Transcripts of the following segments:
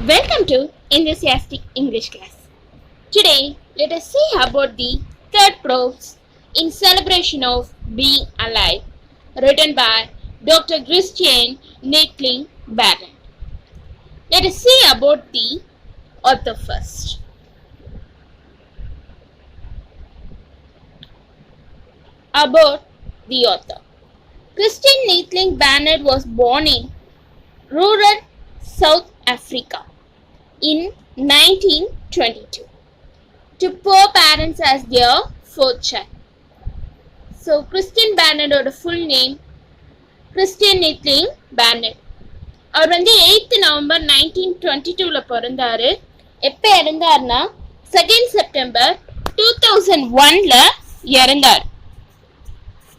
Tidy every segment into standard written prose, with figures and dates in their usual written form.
Welcome to Enthusiastic English class. Today, let us see about the third prose in celebration of being alive, written by Dr. Christian Nettling Barnett. Let us see about the author first. About the author. Christian Nettling Barnett was born in rural South Africa in 1922 to poor parents as their fourth child. So Christian Barnett ஓட full name Christian Nettling Barnett. அவர் 8th November 1922ல பிறந்தாரு. எப்போ இறந்தார்னா 2nd September 2001ல இறந்தார்.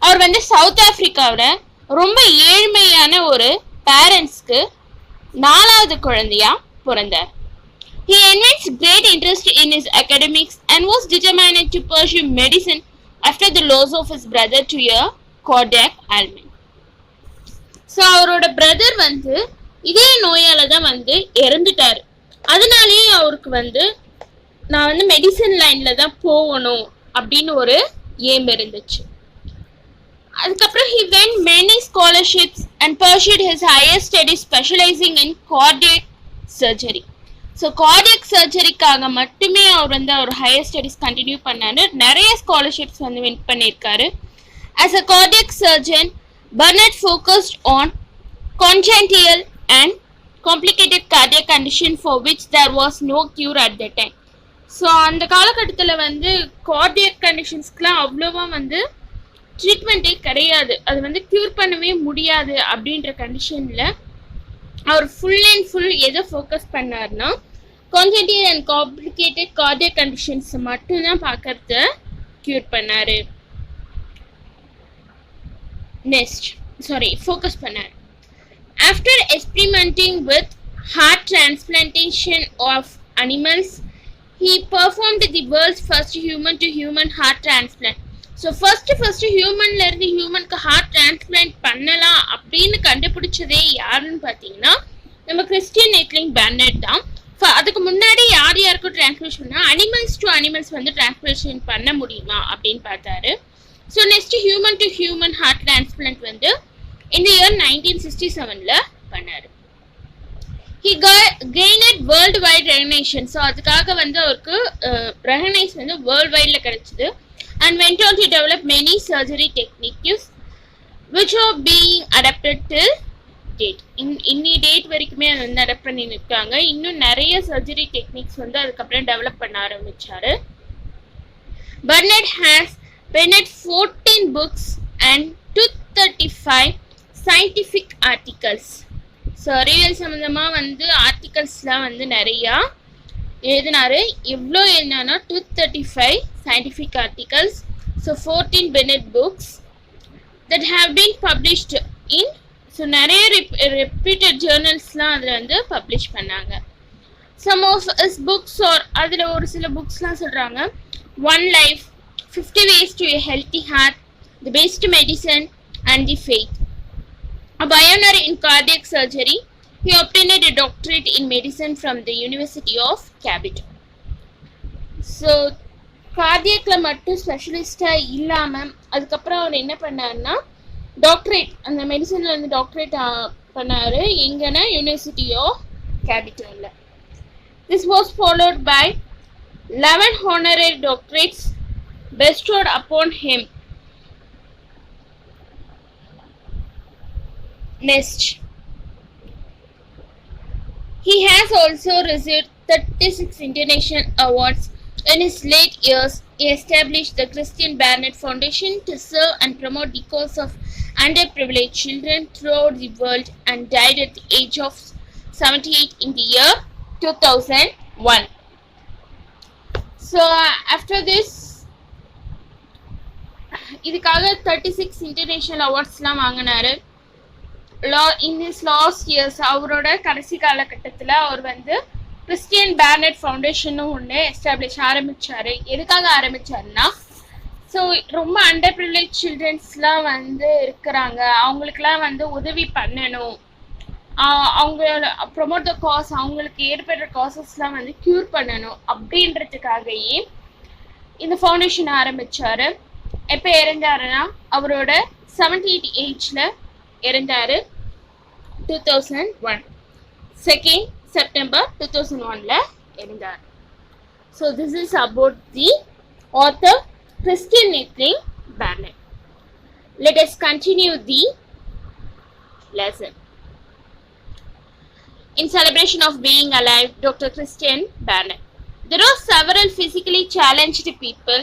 அவர் south ஆப்பிரிக்காவோட ரொம்ப ஏழ்மையான ஒரு பேரண்ட்ஸ்க்கு 4வது குழந்தையா பிறந்தார். He evinced great interest in his academics and was determined to pursue medicine after the loss of his brother to a cardiac ailment. So அவரோட பிரதர் இதே நோயால தான் இறந்துட்டாரு. அதனாலேயே அவருக்கு நான் மெடிசன் லைன்ல தான் போகணும் அப்படின்னு ஒரு ஏம் இருந்துச்சு. அதுக்கப்புறம் he went many scholarships and pursued his higher studies specializing in cardiac surgery. So cardiac சர்ஜரிக்காக மட்டுமே அவர் அவர் ஹையர் ஸ்டடீஸ் கண்டினியூ பண்ணாரு. நிறைய ஸ்காலர்ஷிப்ஸ் வின் பண்ணியிருக்காரு. As a cardiac surgeon Barnard focused on congenital and complicated cardiac condition for which there was no cure at that time. So அந்த காலகட்டத்தில் cardiac கண்டிஷன்ஸ்க்குலாம் அவ்வளோவா ட்ரீட்மெண்ட்டே கிடையாது. அது க்யூர் பண்ணவே முடியாது அப்படின்ற கண்டிஷனில் அவர் ஃபுல் அண்ட் ஃபுல் எதை ஃபோக்கஸ் பண்ணார்னா congenital and complicated cardiac conditions மட்டும்தான் பார்க்கறத க்யூர் பண்ணாரு. ஃபோக்கஸ் பண்ணாரு. After experimenting with heart transplantation of animals, he performed the world's first human-to-human heart transplant. So first ஹியூமன்ல இருந்து ஹியூமனுக்கு ஹார்ட் டிரான்ஸ்பிளான்ட் பண்ணலாம் அப்படின்னு கண்டுபிடிச்சதே யாருன்னு பார்த்தீங்கன்னா நம்ம கிறிஸ்டியன் நெட்லிங் பேர்னட் தான். அதுக்கு முன்னாடி யாருக்கும் டிரான்ஸ்பிளேஷன் பண்ணா அனிமல்ஸ் டு அனிமல்ஸ் டிரான்ஸ்பிளேஷன் பண்ண முடியுமா அப்படின்னு பார்த்தாரு. So next human to human heart transplant இந்த இயர் 1967ல பண்ணாரு. He gained worldwide recognition. So அதுக்காக அவருக்கு ரெகனைஸ் வேர்ல்ட் வைட்ல கிடைச்சது. And went on to develop many surgery techniques which are being adapted till date. இன்னி டேட் வரைக்குமே அடாப்ட் பண்ணி நிற்காங்க. இன்னும் நிறைய சர்ஜரி டெக்னிக்ஸ் அதுக்கப்புறம் டெவலப் பண்ண ஆரம்பிச்சாரு. Barnett has penned 14 books and 235 scientific articles. So அறிவியல் சம்பந்தமா ஆர்டிகல்ஸ்லாம் நிறையா எழுதினாரு. எவ்வளோ எழுதினா 235 scientific articles, so 14 Bennett books that have been published in நிறைய reputed journalsலாம் அதில் பப்ளிஷ் பண்ணாங்க. Some of his books are அதில் ஒரு சில புக்ஸ்லாம் சொல்கிறாங்க. One Life, 50 Ways to a Healthy Heart, The Best Medicine and the Faith. A pioneer in cardiac surgery, he obtained a doctorate in medicine from the University of Capital. So கார்டியக்ல மட்டும் ஸ்பெஷலிஸ்டாக இல்லாமல் அதுக்கப்புறம் அவர் என்ன பண்ணாருன்னா டாக்டரேட் அந்த மெடிசனில் doctorate பண்ணார். எங்கன்னா யூனிவர்சிட்டி ஆஃப் கேபிட்டலில். This was followed by 11 honorary doctorates bestowed upon him. Next, he has also received 36 international awards. In his late years, he established the Christian Barnett Foundation to serve and promote the cause of underprivileged children throughout the world and died at the age of 78 in the year 2001. So after this, இதுக்காக 36 international awardsலாம் வாங்கினாரு. In his last years, அவரோட கடைசி காலகட்டத்தில் அவர் Christian Burnett foundation ஒன்று establish ஆரம்பித்தார். எதுக்காக ஆரம்பித்தாருன்னா so ரொம்ப under privilege சில்ட்ரன்ஸ்லாம் இருக்கிறாங்க, அவங்களுக்குலாம் உதவி பண்ணணும் அவங்க ப்ரொமோட் த காஸ், அவங்களுக்கு ஏற்படுற காசஸ்லாம் வந்து க்யூர் பண்ணணும் அப்படின்றதுக்காகவே இந்த ஃபவுண்டேஷன் ஆரம்பிச்சாரு. எப்போ இறந்தாருன்னா அவரோட 78 ஏஜ்ல இறந்தாரு. 2001 2nd September 2001ல இறந்தார். So this is about the author Christian Barnett. Let us continue the lesson. In celebration of being alive, Dr. Christian Barnett. There are several physically challenged people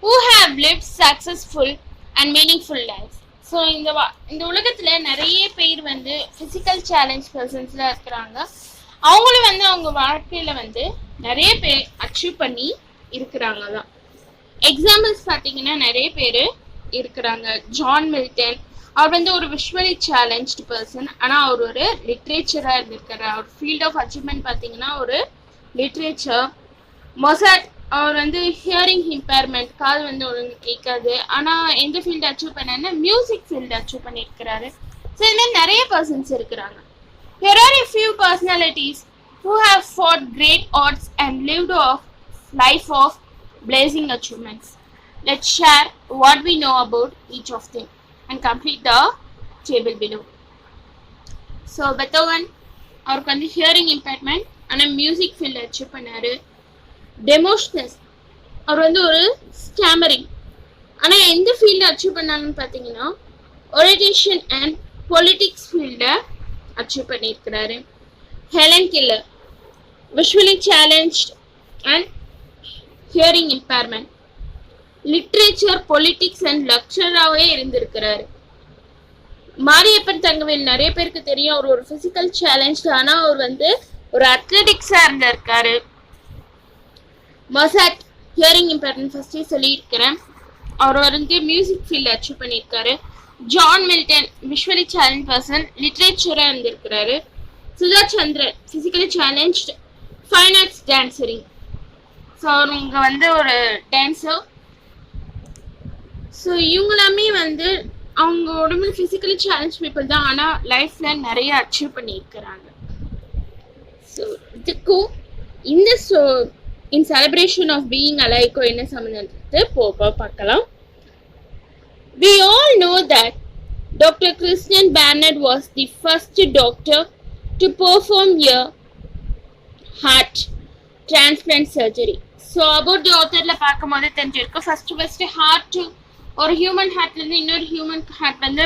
who have lived successful and meaningful lives. So இந்த உலகத்தில் நிறைய பேர் வந்து physical challenge பர்சன்ஸ்லாம் இருக்கிறாங்க. அவங்களும் வந்து அவங்க வாழ்க்கையில் வந்து நிறைய பேர் அச்சீவ் பண்ணி இருக்கிறாங்க தான். எக்ஸாம்பிள்ஸ் பார்த்தீங்கன்னா நிறைய பேர் இருக்கிறாங்க. ஜான் மில்டன், அவர் வந்து ஒரு விஷுவலி சேலஞ்ச்டு பர்சன், ஆனால் அவர் ஒரு லிட்ரேச்சராக இருந்திருக்கிறார். அவர் ஃபீல்ட் ஆஃப் அச்சீவ்மெண்ட் பார்த்தீங்கன்னா ஒரு லிட்ரேச்சர். மொசாட், அவர் வந்து ஹியரிங் இம்பேர்மெண்ட், காது வந்து ஒழுங்கு கேட்காது, ஆனால் எந்த ஃபீல்டு அச்சீவ் பண்ணாருன்னா மியூசிக் ஃபீல்டு அச்சீவ் பண்ணியிருக்கிறாரு. ஸோ இது மாதிரி நிறைய பர்சன்ஸ் இருக்கிறாங்க. Here are a few personalities who have fought great odds and lived a life of blazing achievements. Let's share what we know about each of them and complete the table below. So Beethoven, அவருக்கு வந்து hearing impairment, ஆனால் music field achieve பண்ணாரு. டெமோஸ்தனஸ், அவர் வந்து ஒரு stammering, ஆனால் எந்த field achieve பண்ணாங்கன்னு பார்த்தீங்கன்னா ஓரியன்டேஷன் அண்ட் பொலிட்டிக்ஸ் ஃபீல்டை அச்சீவ் பண்ணியிருக்கிறாரு. Helen Keller, visually challenged and hearing impairment, literature, politics and லெக்சராகவே இருந்திருக்கிறாரு. மாரியப்பன் தங்கவேல், நிறைய பேருக்கு தெரியும், அவர் ஒரு ஃபிசிக்கல் சேலஞ்ச், ஆனால் அவர் வந்து ஒரு அத்லெட்டிக்ஸாக இருந்திருக்காரு. மொசாட், ஹியரிங் இம்பேர்மெண்ட் ஃபர்ஸ்டே சொல்லியிருக்கிறேன், அவர் வந்து மியூசிக் ஃபீல்டு அச்சீவ் பண்ணியிருக்காரு. John Milton, visually challenge person, லிட்ரேச்சராக இருந்திருக்கிறாரு. Sudha Chandran, physically challenged, fine arts dancing. So அவங்க வந்து ஒரு டான்ஸர். ஸோ இவங்களாமே வந்து அவங்க உடம்புல ஃபிசிக்கலி சேலஞ்ச் பீப்புள் தான், ஆனால் லைஃப்பில் நிறைய அச்சீவ் பண்ணியிருக்கிறாங்க. ஸோ இதுக்கும் இந்த in celebration of being alive என்ன சம்பந்தத்தை பார்க்கலாம். We all know that Dr. Christian Barnett was the first doctor to perform a heart transplant surgery. So about the authorல பார்க்கும்போது தெரிஞ்சிருக்கு, ஃபர்ஸ்ட் ஹார்ட், ஒரு ஹியூமன் ஹார்ட்லேருந்து இன்னொரு ஹியூமன் ஹார்ட் வந்து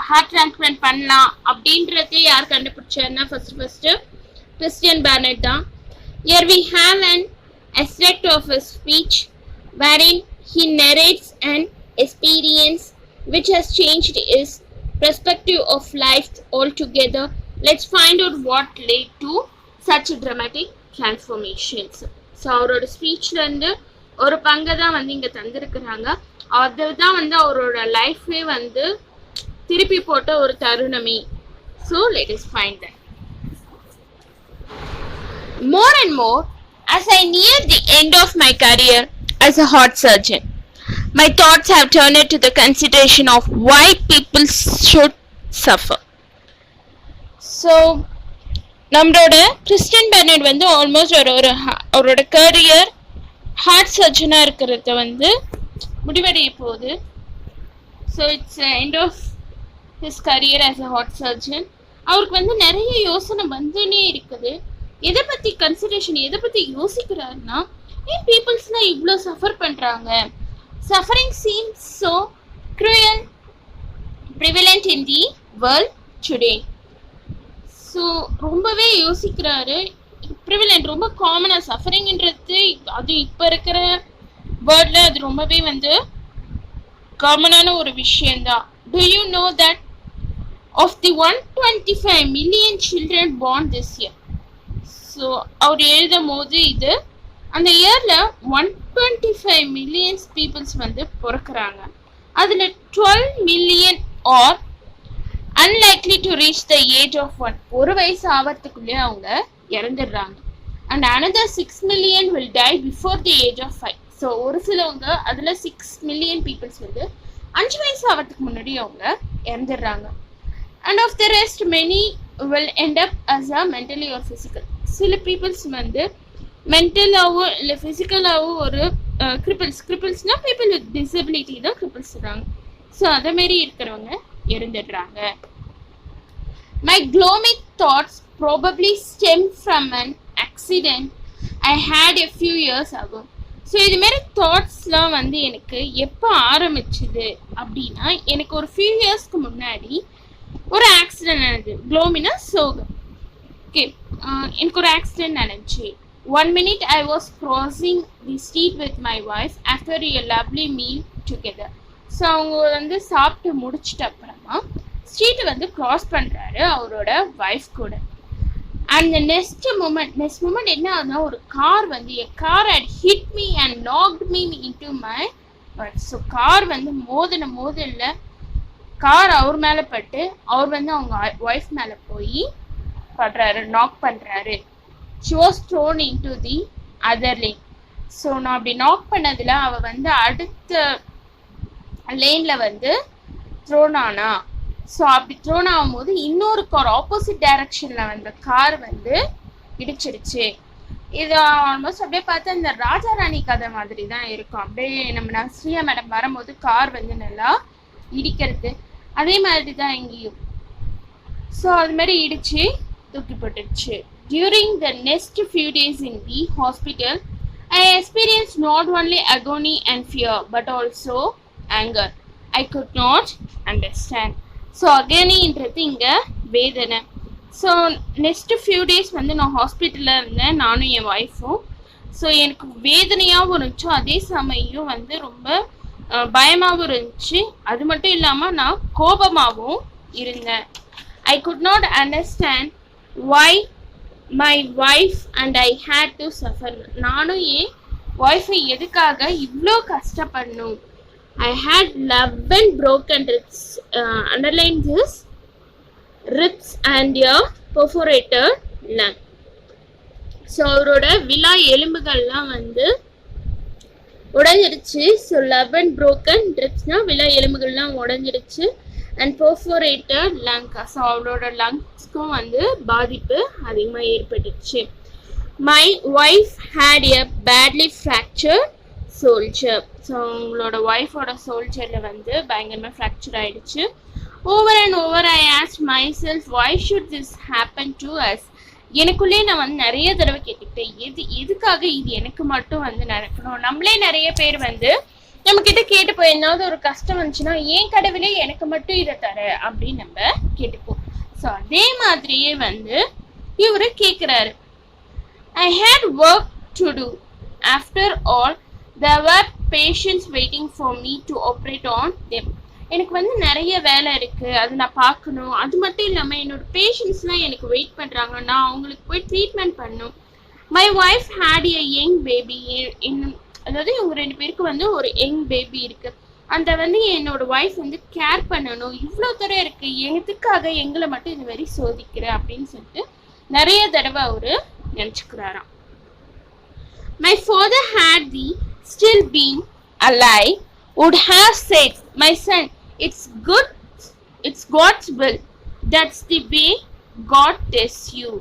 ஹார்ட் டிரான்ஸ்பிளான்ட் பண்ணலாம் அப்படின்றதே யார் கண்டுபிடிச்சாருன்னா ஃபர்ஸ்ட் கிறிஸ்டியன் பேர்னட் தான். Here we have an extract of a speech wherein he narrates an experience which has changed his perspective of life altogether. Let's find out what led to such dramatic transformations. So அவரோட ஸ்பீச்ல இருந்து ஒரு பங்கை தான் வந்து இங்கே தந்திருக்கிறாங்க. அதுதான் வந்து அவரோட லைஃபே வந்து திருப்பி போட்ட ஒரு தருணமே. So let us find that. More and more, as I near the end of my career as a heart surgeon, my thoughts have turned to the consideration of why people should suffer. So, நம்மளோட Christian பெர்னட் வந்து almost அவரோட career heart சர்ஜனாக இருக்கிறத வந்து முடிவடைய போகுது. So it's end of his career as a heart surgeon. அவருக்கு வந்து நிறைய யோசனை வந்துனே இருக்குது. எதை பற்றி கன்சிடரேஷன், எதை பற்றி யோசிக்கிறாருன்னா, ஏன் பீப்புள்ஸ்லாம் இவ்வளோ சஃபர் பண்ணுறாங்க, suffering seems so cruel prevalent in the world today. So ரொம்பவே யோசிக்கிறாரு. ப்ரிவலண்ட் ரொம்ப காமனாக சஃபரிங்ன்றது, அது இப்போ இருக்கிற வேர்ல்டில் அது ரொம்பவே வந்து காமனான ஒரு விஷயந்தான். Do you know that of the 125 million children born this year? So அவர் எழுதும் போது இது அந்த இயரில் 125 million பீப்புள்ஸ் வந்து பிறக்கிறாங்க. அதில் 12 million are unlikely to reach the age of 1. ஒரு வயசு ஆகிறதுக்குள்ளே அவங்க இறந்துடுறாங்க. And another 6 million will die before the age of 5. So ஒரு சிலவங்க அதில் 6 million பீப்புள்ஸ் வந்து 5 வயசு ஆகிறதுக்கு முன்னாடி அவங்க இறந்துடுறாங்க. And of the rest, many will end up as a mentally or physical. சில பீப்புள்ஸ் வந்து மென்டலாவோ இல்லை ஃபிசிக்கலாவோ ஒரு கிரிப்பிள்ஸ்னா பீப்புள் வித் டிசபிலிட்டி தான் கிரிப்பிள்ஸ் சொல்கிறாங்க. ஸோ அதை மாரி இருக்கிறவங்க இறந்துடுறாங்க. My gloomy thoughts probably stem from an accident I had a few years ago. So இதுமாரி தாட்ஸ்லாம் வந்து எனக்கு எப்போ ஆரம்பிச்சுது அப்படின்னா, எனக்கு ஒரு ஃபியூ இயர்ஸ்க்கு முன்னாடி ஒரு ஆக்சிடென்ட் நடந்தது. க்ளோமினா சோகம். ஓகே, எனக்கு ஒரு ஆக்சிடென்ட் நடந்துச்சு. 1 minute I was crossing the street with my wife after a lovely meal together. So அவங்க வந்து சாப்பிட்டு முடிச்சிட்ட அப்புறமா ஸ்ட்ரீட்டை வந்து க்ராஸ் பண்ணுறாரு அவரோட ஒய்ஃப் கூட. அந்த நெக்ஸ்ட் மூமெண்ட் என்ன ஆகுதுன்னா, ஒரு கார் வந்து a car had hit me and knocked me into my wife. So car வந்து மோதல கார் அவர் மேலே பட்டு அவர் வந்து அவங்க ஒய்ஃப் மேலே போய் படுறாரு, நாக் பண்ணுறாரு. she was thrown into the other lane. So நான் அப்படி நாக் பண்ணதில் அவள் வந்து அடுத்த லேனில் வந்து த்ரோன் ஆனா. ஸோ அப்படி த்ரோன் ஆகும்போது இன்னொரு கார் ஆப்போசிட் டைரக்ஷனில் வந்த கார் வந்து இடிச்சிடுச்சு. இது ஆல்மோஸ்ட் அப்படியே பார்த்தா இந்த ராஜா ராணி கதை மாதிரி தான் இருக்கும். அப்படியே நம்ம ஸ்ரீயா மேடம் வரும்போது கார் வந்து நல்லா இடிக்கிறது, அதே மாதிரி தான் இங்கேயும். ஸோ அது மாதிரி இடிச்சு தூக்கி போட்டுடுச்சு. During the next few days in the hospital, I experienced not only agony and fear, but also anger. I could not understand. So அகனின்றது இங்கே வேதனை. ஸோ நெக்ஸ்ட் ஃபியூ டேஸ் வந்து நான் ஹாஸ்பிட்டலில் இருந்தேன், நானும் என் ஒய்ஃபும். ஸோ எனக்கு வேதனையாகவும் இருந்துச்சு, அதே சமயம் வந்து ரொம்ப பயமாகவும் இருந்துச்சு. அது மட்டும் இல்லாமல் நான் கோபமாகவும் இருந்தேன். I could not understand why my wife and I had to suffer. நானும் என் ஒய்ஃபை எதுக்காக இவ்வளோ கஷ்டப்படணும். I had 11 broken ribs. Underline this, ribs and a perforated lung. So அவரோட விலா எலும்புகள்லாம் வந்து உடஞ்சிடுச்சு. ஸோ 11 broken ribsனா விலா எலும்புகள்லாம் உடஞ்சிடுச்சு. அண்ட் perforated lung, ஸோ அவரோட லங்ஸ்க்கும் வந்து பாதிப்பு அதிகமாக ஏற்பட்டுச்சு. My wife had a badly fractured soldier. So உங்களோட ஒய்ஃபோட சோல்ஜரில் வந்து பயங்கரமாக ஃப்ராக்சர் ஆகிடுச்சு. Over and over I ask my self, why should this happen to us? எனக்குள்ளே நான் வந்து நிறைய தடவை கேட்டுக்கிட்டேன், எதுக்காக இது எனக்கு மட்டும் வந்து நடக்கணும். நம்மளே நிறைய பேர் வந்து நம்மக்கிட்ட கேட்டு போய் என்னாவது ஒரு கஷ்டம் வந்துச்சுன்னா, ஏன் கடவுளே எனக்கு மட்டும் இதை தர அப்படின்னு நம்ம கேட்டுப்போம். ஸோ அதே மாதிரியே வந்து இவரு கேட்குறாரு. I had work to do. After all, there were patients waiting for me to operate on them. எனக்கு வந்து நிறைய வேலை இருக்குது, அது நான் பார்க்கணும். அது மட்டும் இல்லாமல் என்னோட பேஷண்ட்ஸ்லாம் எனக்கு வெயிட் பண்ணுறாங்க, நான் அவங்களுக்கு போய் ட்ரீட்மெண்ட் பண்ணணும். My wife had a young baby. அதாவது இவங்க 2 பேருக்கு வந்து ஒரு யங் பேபி இருக்குது. அந்த வந்து என்னோட ஒய்ஃப் வந்து கேர் பண்ணணும். இவ்வளோ தூரம் இருக்குது, எதுக்காக எங்களை மட்டும் இது மாதிரி சோதிக்கிற அப்படின்னு சொல்லிட்டு நிறைய தடவை அவரு நினச்சிக்கிறாராம். My father had the still been alive would have said, my son, it's good, it's God's will. That's the way God tests you.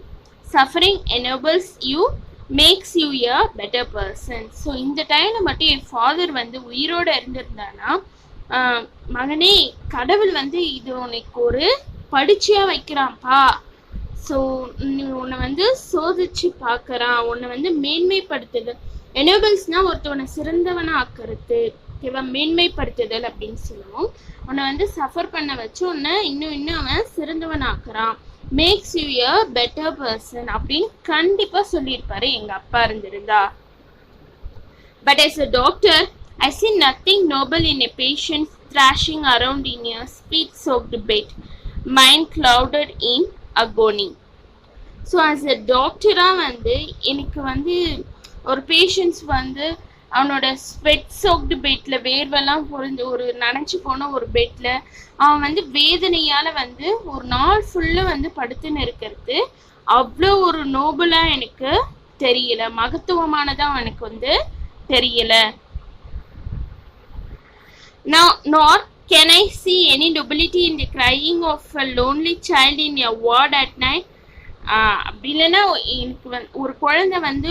Suffering enables you, makes you a better person. So இந்த டைமில் மட்டும் என் father வந்து உயிரோடு இருந்திருந்தானா, மகனே கடவுள் வந்து இது உனக்கு ஒரு படிச்சியாக வைக்கிறான்ப்பா. ஸோ நீ உன்னை வந்து சோதிச்சு பார்க்குறான், உன்னை வந்து மேன்மைப்படுத்துதல். எனேபிள்ஸ்னால் ஒருத்தவனை சிறந்தவனாக ஆக்கிறது, ஓகேவா, மேன்மைப்படுத்துதல் அப்படின்னு சொல்லுவோம். உன்னை வந்து சஃபர் பண்ண வச்சு உன்னை இன்னும் அவன் சிறந்தவனாக்குறான். Makes you a better person அப்படின்னு கண்டிப்பாக சொல்லியிருப்பாரு எங்கள் அப்பா இருந்திருந்தா. But as a doctor, I see nothing noble in a patient thrashing around in a speed-soaked bed, mind clouded in agony. So as a டாக்டராக வந்து எனக்கு வந்து ஒரு பேஷண்ட்ஸ் வந்து அவனோட ஸ்வெட் சோக்டு பெட்டில் வேர்வெல்லாம் பொறிஞ்சு ஒரு நனைச்சி போன ஒரு பெட்டில் அவன் வந்து வேதனையால் வந்து ஒரு நாள் ஃபுல்லாக வந்து படுத்துன்னு இருக்கிறது அவ்வளோ ஒரு நோபலாக எனக்கு தெரியல, மகத்துவமானதாக எனக்கு வந்து தெரியல. Now, nor Can I see any nobility in the crying of a lonely child in a ward at night? அப்படி இல்லைன்னா எனக்கு ஒரு குழந்தை வந்து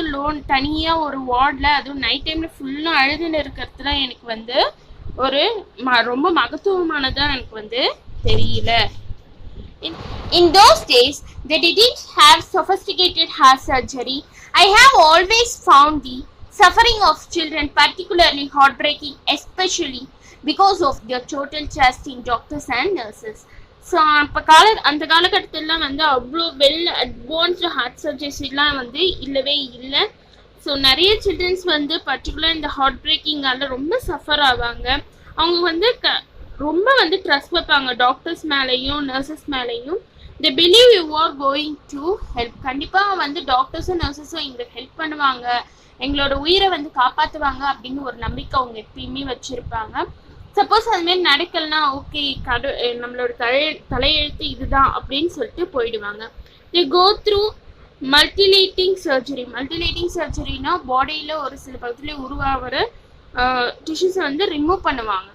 தனியாக ஒரு வார்டில் அதுவும் நைட் டைமில் ஃபுல்லாக அழுதுன்னு இருக்கிறதுல எனக்கு வந்து ஒரு ரொம்ப மகத்துவமானதாக எனக்கு வந்து தெரியல. In those days, they didn't have sophisticated heart surgery. I have always found the suffering of children particularly heartbreaking, especially because of their total trust in doctors and nurses. So அப்போ அந்த காலகட்டத்திலலாம் வந்து அவ்வளோ வெல் அட்வான்ஸ்டு ஹார்ட் சர்ஜரிஸ்லாம் வந்து இல்லவே இல்லை. So நிறைய children's வந்து particular இந்த ஹார்ட் பிரேக்கிங்கால ரொம்ப சஃபர் ஆவாங்க. அவங்க வந்து ரொம்ப வந்து ட்ரஸ்ட் வைப்பாங்க டாக்டர்ஸ் மேலேயும் நர்சஸ் மேலேயும். The believe you are going to help. கண்டிப்பாக வந்து டாக்டர்ஸும் நர்சஸும் எங்களுக்கு ஹெல்ப் பண்ணுவாங்க, எங்களோட உயிரை வந்து காப்பாற்றுவாங்க அப்படின்னு ஒரு நம்பிக்கை அவங்க எப்பயுமே வச்சுருப்பாங்க. சப்போஸ் அதுமாரி நடக்கலனா ஓகே நம்மளோட தலையெழுத்து இதுதான் அப்படின்னு சொல்லிட்டு போயிடுவாங்க. தே கோ த்ரூ மல்டிலேட்டிங் சர்ஜரி. மல்டிலேட்டிங் சர்ஜரினா பாடியில் ஒரு சில பக்கத்துல உருவாகிற டிஷ்யூஸை வந்து ரிமூவ் பண்ணுவாங்க.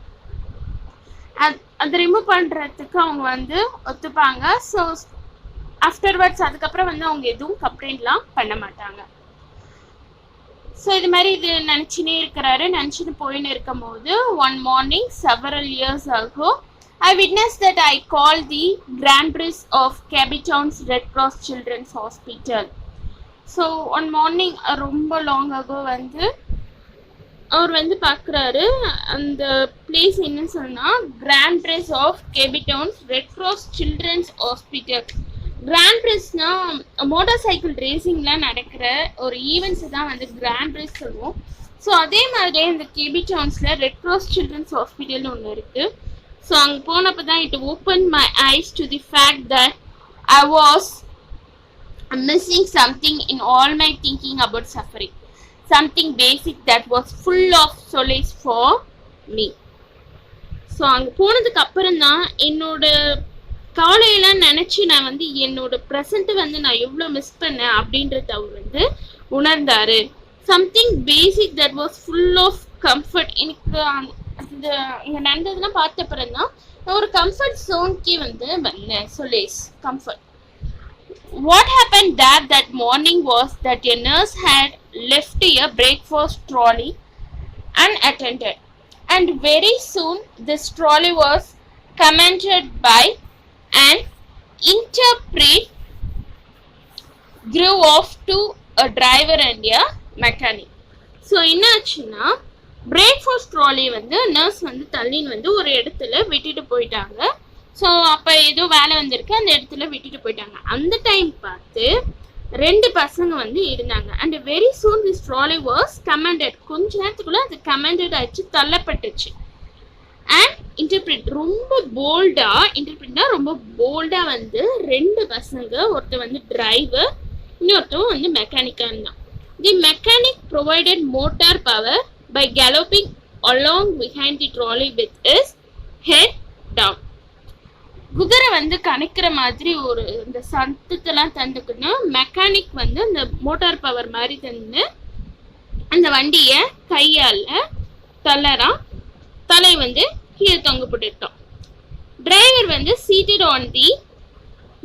அது ரிமூவ் பண்ணுறதுக்கு அவங்க வந்து ஒத்துப்பாங்க. ஸோ ஆஃப்டர்வர்ட்ஸ் அதுக்கப்புறம் வந்து அவங்க எதுவும் கம்ப்ளைண்ட்லாம் பண்ண மாட்டாங்க. ஸோ இது மாதிரி இது நினச்சின்னு போயின்னு இருக்கும் போது one morning several years ago I witnessed that I called the Grand Prix of Cabbitown's Red Cross Children's Hospital. So one morning ரொம்ப லாங் ago வந்து அவர் வந்து பார்க்குறாரு. அந்த பிளேஸ் என்னன்னு சொன்னால் கிராண்ட் பிரைஸ் ஆஃப் கேபிடவுன்ஸ் Red Cross Children's Hospital. Grand பிரைஸ்னா மோட்டார் சைக்கிள் ரேசிங்லாம் நடக்கிற ஒரு ஈவெண்ட்ஸ் தான் வந்து கிராண்ட் பிரைஸ் சொல்லுவோம். ஸோ அதே மாதிரியே இந்த கேபிடவுன்ஸில் ரெட் கிராஸ் சில்ட்ரன்ஸ் ஹாஸ்பிட்டல்னு ஒன்று இருக்குது. ஸோ அங்கே போனப்போ தான் it open my ice to the fact that I was missing something in all my thinking about suffering. Something basic that was full of solace for me. So அங்கே போனதுக்கு அப்புறம் தான் என்னோட காலையெல்லாம் நினச்சி நான் வந்து என்னோட ப்ரெசண்ட்டை வந்து நான் எவ்வளோ மிஸ் பண்ணேன் அப்படின்றத அவர் வந்து உணர்ந்தார். Something basic that was full of comfort. எனக்கு அந்த இங்கே நடந்ததுலாம் பார்த்த அப்புறம் தான் ஒரு கம்ஃபர்ட் ஜோன்கே வந்து வந்தேன். solace, comfort. What happened that morning was that a nurse had left a breakfast trolley unattended, and very soon this trolley was commanded by an interpreter grew off to a driver and a mechanic. So என்னாச்சுன்னா breakfast trolley வந்து nurse வந்து தள்ளின்னு வந்து ஒரு இடத்துல விட்டுட்டு போயிட்டாங்க. So அப்போ ஏதோ வேலை வந்திருக்கு, அந்த இடத்துல விட்டுட்டு போயிட்டாங்க. அந்த டைம் பார்த்து 2 பசங்க வந்து இருந்தாங்க. And very soon this trolley was commanded. கொஞ்ச நேரத்துக்குள்ள அது கமாண்டட் ஆயிடுச்சு, தள்ளப்பட்டுச்சு. அண்ட் இன்டர்பிரிட் ரொம்ப போல்டா வந்து 2 பசங்க, ஒருத்தர் வந்து டிரைவர், இன்னொருத்தவங்க வந்து மெக்கானிக்காக இருந்தான். தி mechanic provided motor power by galloping along behind the trolley with his head down. குதிரை வந்து கணக்கிற மாதிரி ஒரு இந்த சத்தத்தெல்லாம் தந்துக்குன்னு மெக்கானிக் வந்து அந்த மோட்டார் பவர் மாதிரி தந்து அந்த வண்டியை கையால் தளரான், தலை வந்து கீழே தொங்க போட்டுட்டோம். டிரைவர் வந்து seated on the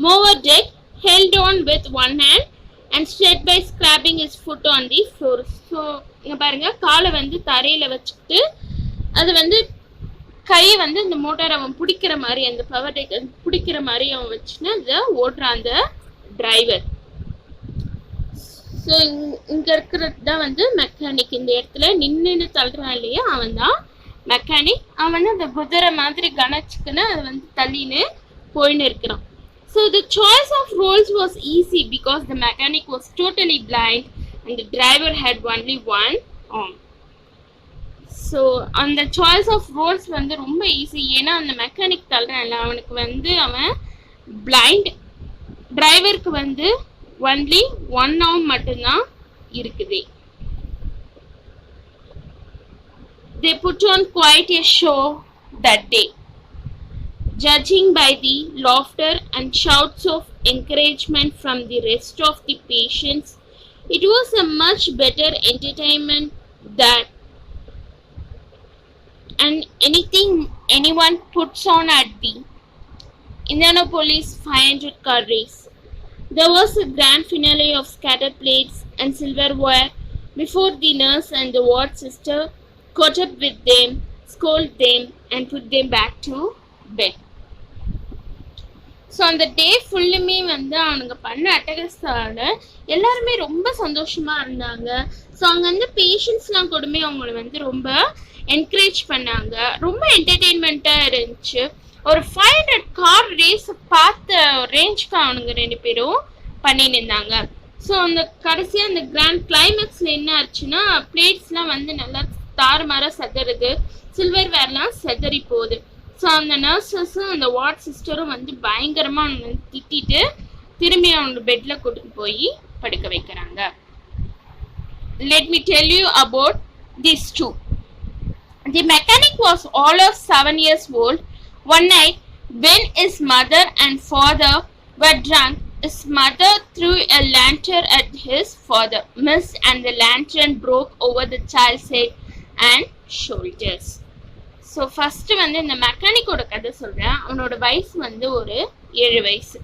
mower deck held on with one hand and stood by scraping his foot on the floor. So இங்கே பாருங்க, காலை வந்து தரையில் வச்சுக்கிட்டு அது வந்து கையை வந்து இந்த மோட்டார் அவன் பிடிக்கிற மாதிரி, அந்த பவர் டேக் பிடிக்கிற மாதிரி அவன் வச்சுன்னு அதை ஓட்டுறான் அந்த டிரைவர். ஸோ இங்கே இருக்கிறது தான் வந்து மெக்கானிக். இந்த இடத்துல நின்று தள்ளுறான் இல்லையா, அவன் தான் மெக்கானிக். அவன் வந்து அந்த குதிரை மாதிரி கணச்சுக்குன்னு அதை வந்து தள்ளின்னு போயின்னு இருக்கிறான். So the choice of roles was easy because the mechanic was totally blind and the driver had only one arm. So on the choice of roles வந்து ரொம்ப ஈஸி. ஏன்னா அந்த மெக்கானிக் தள்ளுறான்ல, அவனுக்கு வந்து அவன் பிளைண்ட், டிரைவருக்கு வந்து ஒன்லி ஒன் ஆர்ம் மட்டும்தான் இருக்குது. They put on quite a show that day. Judging by the laughter and shouts of encouragement from the rest of the patients, it was a much better entertainment than anyone puts on at the Indianapolis 500 car race. There was a grand finale of scattered plates and silverware before the nurse and the ward sister caught up with them, scolded them, and put them back to bed. So அந்த டே ஃபுல்லுமே வந்து அவனுங்க பண்ண அட்டகாசால எல்லாருமே ரொம்ப சந்தோஷமா இருந்தாங்க. So அவங்க வந்து பேஷண்ட்ஸ்லாம் கூடமே அவங்கள வந்து ரொம்ப என்கரேஜ் பண்ணாங்க. ரொம்ப என்டர்டெயின்மெண்ட்டாக இருந்துச்சு. ஒரு 500 கார் ரேஸ் பார்த்த ரேஞ்சுக்கு அவனுங்க 2 பேரும் பண்ணின்னு இருந்தாங்க. ஸோ அந்த கடைசியாக அந்த கிராண்ட் கிளைமேக்ஸில் என்ன ஆச்சுன்னா பிளேட்ஸ்லாம் வந்து நல்லா தாறுமாறாக செதறுது, சில்வர் வேர்லாம் செதறி போகுது. ஸோ அந்த நர்சஸும் அந்த வார்ட் சிஸ்டரும் வந்து பயங்கரமாக அவங்க வந்து திட்டிட்டு திரும்பி அவங்க பெட்டில் கூட்டிட்டு போய் படுக்க வைக்கிறாங்க. Let me tell you about these two. The mechanic was all of 7 years old. One night, when his mother and father were drunk, his mother threw a lantern at his father, missed, and the lantern broke over the child's head and shoulders. So first வந்து இந்த மெக்கானிக்கோட கதை சொல்கிறேன். அவனோட வயசு வந்து ஒரு 7 வயசு.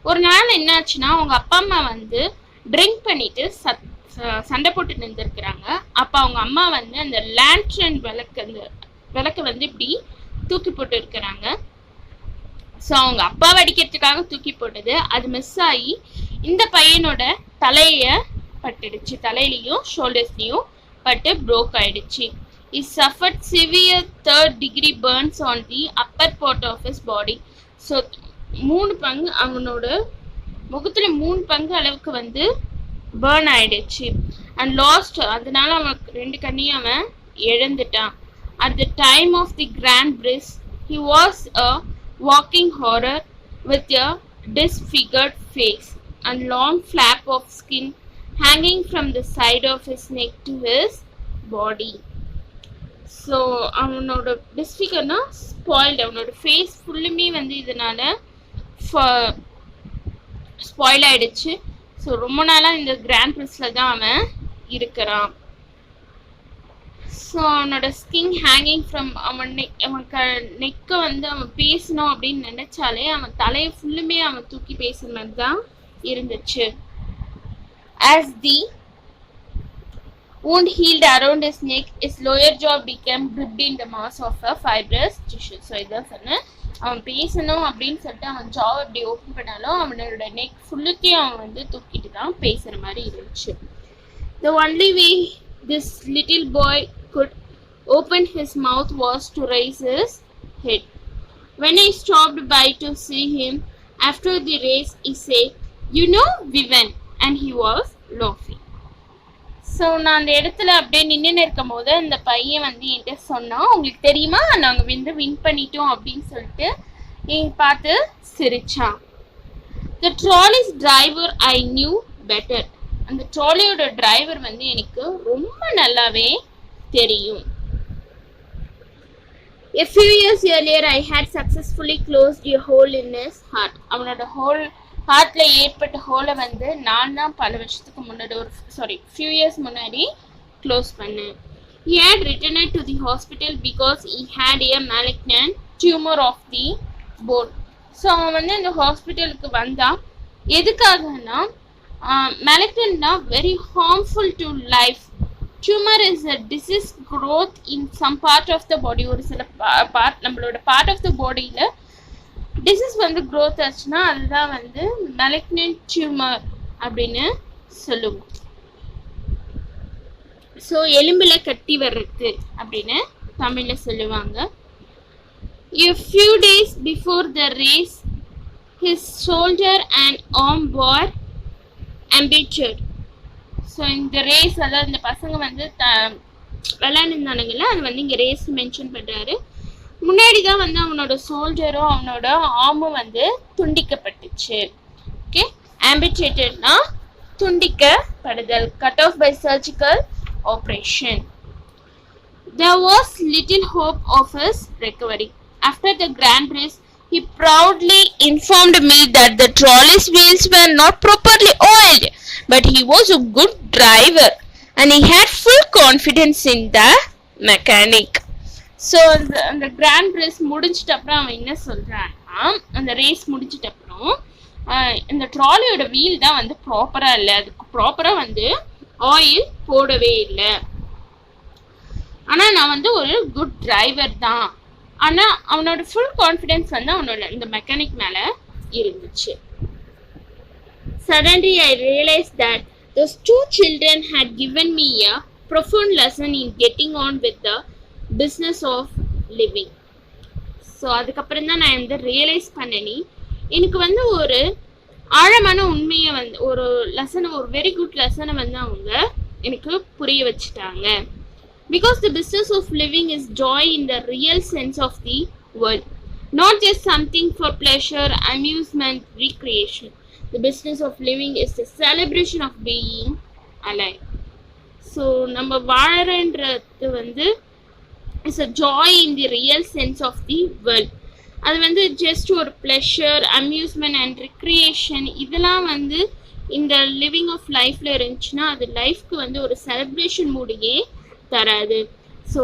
ஒரு நாள் என்னாச்சுன்னா அவங்க அப்பா அம்மா வந்து ட்ரிங்க் பண்ணிட்டு சண்டை போட்டு நின்றுருக்குறாங்க. அப்போ அவங்க அம்மா வந்து அந்த லேண்ட்ரன் விளக்கு வந்து இப்படி தூக்கி போட்டு இருக்கிறாங்க. ஸோ அவங்க அப்பாவை அடிக்கிறதுக்காக தூக்கி போட்டது அது மிஸ் ஆகி இந்த பையனோட தலைய பட்டுடுச்சு. தலையிலையும் ஷோல்டர்ஸ்லையும் பட்டு ப்ரோக் ஆயிடுச்சு. He suffered severe 3rd-degree burns on the upper part of his body. So 3 பங்கு அவனோட முகத்துல 3 பங்கு அளவுக்கு வந்து பேர்ன் ஆயிடுச்சு. அண்ட் லாஸ்ட் அதனால அவன் 2 கண்ணையும் அவன் இழந்துட்டான். At the time of the grand bris, he was a walking horror with a disfigured face and long flap of skin hanging from the side of his neck to his body. So அவனோட டிஸ்ஃபிகர்னா spoiled, அவனோட face ஃபுல்லுமே வந்து இதனால spoil ஆயிடுச்சு. So ரொம்ப நாளாக இந்த grand பிரிஸில் தான் அவன் இருக்கிறான். ஸோ அவனோட ஸ்கின் ஹேங்கிங் ஃப்ரம் அவன் நெக்கை வந்து அவன் பேசணும் அப்படின்னு நினைச்சாலே அவன் தலையை ஃபுல்லுமே அவன் தூக்கி பேசுற மாதிரி தான் இருந்துச்சு. As the wound healed around his neck, his lower jaw became gripped in the mass of a fibrous tissue. So இதான் சொன்னேன், அவன் பேசணும் அப்படின்னு சொல்லிட்டு அவன் ஜாவை அப்படி ஓப்பன் பண்ணாலும் அவனோட நெக் ஃபுல்லுத்தையும் அவன் வந்து தூக்கிட்டு தான் பேசுகிற மாதிரி இருந்துச்சு. The only way this little boy could open his mouth was to raise his head. When I stopped by to see him after the race, he said, "You know, we won," and he was laughing. So நான் அந்த இடத்துல அப்படியே நின்று இருக்கும் போது அந்த பையன் வந்து என்கிட்ட சொன்னான், உங்களுக்கு தெரியுமா நாங்கள் வந்து வின் பண்ணிட்டோம் அப்படின்னு சொல்லிட்டு என் பார்த்து சிரிச்சான். The trolley's driver I knew better. அந்த ட்ராலியோட டிரைவர் வந்து எனக்கு ரொம்ப நல்லாவே தெரியும். A few years earlier, I had successfully closed a hole in his heart. அவனோட ஹார்ட்ல ஏற்பட்ட ஹோலை வந்து நான் தான் பல வருஷத்துக்கு முன்னாடி few years முன்னாடி க்ளோஸ் பண்ணேன். He had returned to the hospital because he had a malignant tumor of the bone. So அவன் வந்து இந்த ஹாஸ்பிட்டலுக்கு வந்தான். எதுக்காகனா malignantனா very harmful to life. Tumor is a disease growth in some part of the body. ஒரு சில part நம்மளோட part of the பாடியில் டிசீஸ் வந்து க்ரோத் ஆச்சுன்னா அதுதான் வந்து malignant tumor அப்படின்னு சொல்லுவோம். ஸோ எலும்பில் கட்டி வர்றது அப்படின்னு தமிழில் சொல்லுவாங்க. A few days before the race, his shoulder and arm were amputated. So இந்த ரேஸ் அதாவது இந்த பசங்க வந்து விளையாண்டுருந்தானுங்கள அது வந்து இங்கே ரேஸ் மென்ஷன் பண்ணுறாரு. முன்னாடி தான் வந்து அவனோட ஷோல்டரும் அவனோட ஆர்மும் வந்து துண்டிக்கப்பட்டுச்சு. ஓகே, ஆம்பிடேட்டட்னா துண்டிக்கப்படுதல், cut off by surgical operation. There was little hope of his recovery. After the Grand Prix, he proudly informed me that the trolley's wheels were not properly oiled, but he was a good driver and he had full confidence in the mechanic. So அந்த grand race முடிஞ்சிட்ட அப்புறம் அவன் என்ன சொல்றான்னா, அந்த race முடிஞ்சிட்ட அப்புறம் இந்த ட்ராலியோட wheel தான் வந்து ப்ராப்பரா இல்லை, அதுக்கு ப்ராப்பரா வந்து ஆயில் போடவே இல்லை. ஆனா நான் வந்து ஒரு குட் டிரைவர் தான். ஆனா அவனோட ஃபுல் கான்ஃபிடன்ஸ் வந்து அவனோட இந்த மெக்கானிக் மேல இருந்துச்சு. Suddenly I realized that those two children had given me a profound lesson in getting on with the business of living. So அதுக்கப்புறம் தான் நான் வந்து ரியலைஸ் பண்ணி எனக்கு வந்து ஒரு ஆழமான உண்மையை வந்து ஒரு லெசனை, ஒரு வெரி குட் லெசனை வந்து அவங்க எனக்கு புரிய வச்சுட்டாங்க. Because the business of living is joy in the real sense of the word, not just something for pleasure, amusement, recreation. The business of living is the celebration of being alive. So நம்ம வாழறன்றது வந்து is a joy in the real sense of the word. அது வந்து just ஒரு pleasure, amusement and recreation இதெல்லாம் வந்து இந்த living of லைஃப்ல இருந்துச்சுன்னா அது லைஃப்க்கு வந்து ஒரு செலிப்ரேஷன் மூடியே தராது. ஸோ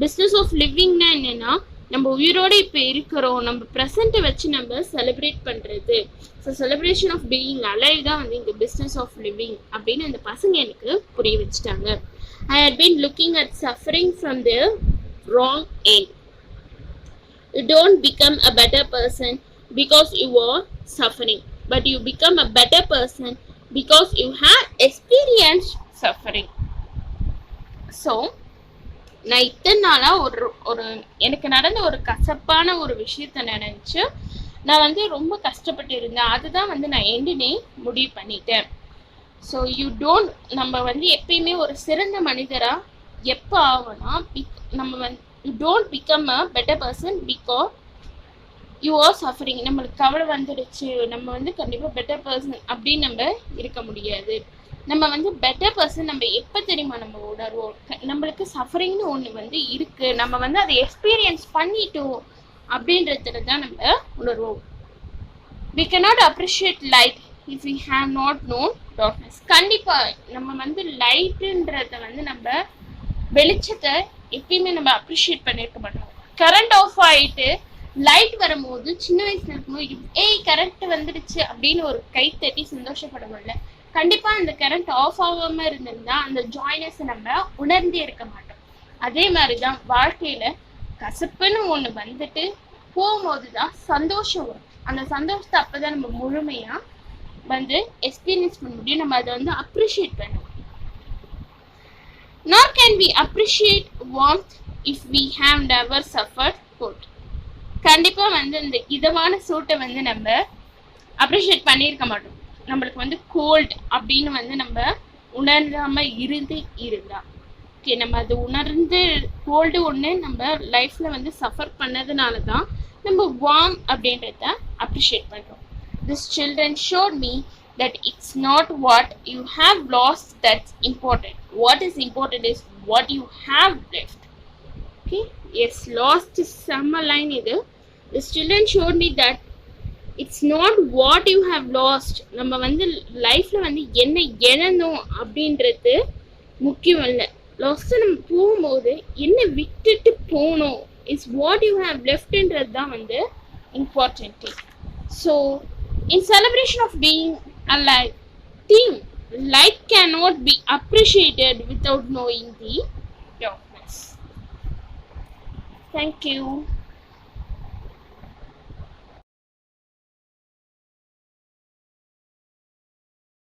பிஸ்னஸ் ஆஃப் லிவிங்னா என்னன்னா, நம்ம உயிரோடு இப்போ இருக்கிறோம், நம்ம ப்ரெசண்ட்டை வச்சு நம்ம செலிப்ரேட் பண்ணுறது. So celebration of being alive தான் வந்து இந்த பிஸ்னஸ் ஆஃப் லிவிங் அப்படின்னு அந்த பசங்க எனக்கு புரிய வச்சுட்டாங்க. I hate been looking at suffering from the wrong end. You don't become a better person because you are suffering, but you become a better person because you have experienced suffering. So நான் இத்தனை நாளா ஒரு எனக்கு நடந்த ஒரு கசப்பான ஒரு விஷயத்த நினைச்சு நான் வந்து ரொம்ப கஷ்டப்பட்டு இருந்தேன். அதுதான் வந்து நான் எண்டினே முடிவு பண்ணிட்டேன். ஸோ நம்ம வந்து எப்பயுமே ஒரு சிறந்த மனிதரா எப்போ ஆகும்னா, நம்ம வந்து you don't become a better person because you are suffering. நம்மளுக்கு கவலை வந்துடுச்சு, நம்ம வந்து கண்டிப்பாக பெட்டர் பர்சன் அப்படின்னு நம்ம இருக்க முடியாது. நம்ம வந்து பெட்டர் பர்சன் நம்ம எப்போ தெரியுமா நம்ம உணர்வோம், நம்மளுக்கு சஃபரிங்னு ஒன்று வந்து இருக்கு, நம்ம வந்து அதை எக்ஸ்பீரியன்ஸ் பண்ணிட்டோம் அப்படின்றதுல தான் நம்ம உணர்வோம். we cannot appreciate light if we have not known darkness. கண்டிப்பாக நம்ம வந்து லைட்டுன்றத வந்து நம்ம வெளிச்சத்தை எப்பயுமே நம்ம அப்ரிஷியேட் பண்ணிருக்க மாட்டோம். கரண்ட் ஆஃப் ஆயிட்டு லைட் வரும்போது சின்ன வயசுல இருக்கும்போது ஏய் கரண்ட் வந்துடுச்சு அப்படின்னு ஒரு கை தட்டி சந்தோஷப்பட முடியல. கண்டிப்பா அந்த கரண்ட் ஆஃப் ஆகாம இருந்திருந்தா அந்த ஜாய்னஸ் நம்ம உணர்ந்தே இருக்க மாட்டோம். அதே மாதிரிதான் வாழ்க்கையில கசப்புன்னு ஒண்ணு வந்துட்டு போகும்போதுதான் சந்தோஷம் வரும். அந்த சந்தோஷத்தை அப்பதான் நம்ம முழுமையா வந்து எக்ஸ்பீரியன்ஸ் பண்ண முடியும். நம்ம அதை வந்து அப்ரிஷியேட் பண்ணுவோம். Nor can we appreciate warmth if we have never suffered cold. கண்டிப்பா வந்து இந்த இதமான சூட்டை வந்து நம்ம அப்ரிஷியேட் பண்ணியிருக்க மாட்டோம். நம்மளுக்கு வந்து கோல்ட் அப்படின்னு வந்து நம்ம உணராம இருந்தா ஓகே, நம்ம அது உணர்ந்து கோல்டு ஒன்று நம்ம லைஃப்ல வந்து சஃபர் பண்ணதுனால தான் நம்ம வார்ம் அப்படின்றத அப்ரிஷியேட் பண்றோம். These children showed me that it's not what you have lost that's important. What is important is what you have left. Okay, yes, lost is some line idu. This children showed me that it's not what you have lost. நம்ம வந்து லைஃப்ல வந்து என்ன இழந்தோம் அப்படின்றது முக்கியம் இல்லை. Last நம்ம போகும்போது என்ன விட்டுட்டு போனோம் இஸ் வாட் யூ ஹேவ் லெஃப்ட்ன்றது தான் வந்து important. So in celebration of being alive, think light cannot be appreciated without knowing the darkness. Thank you.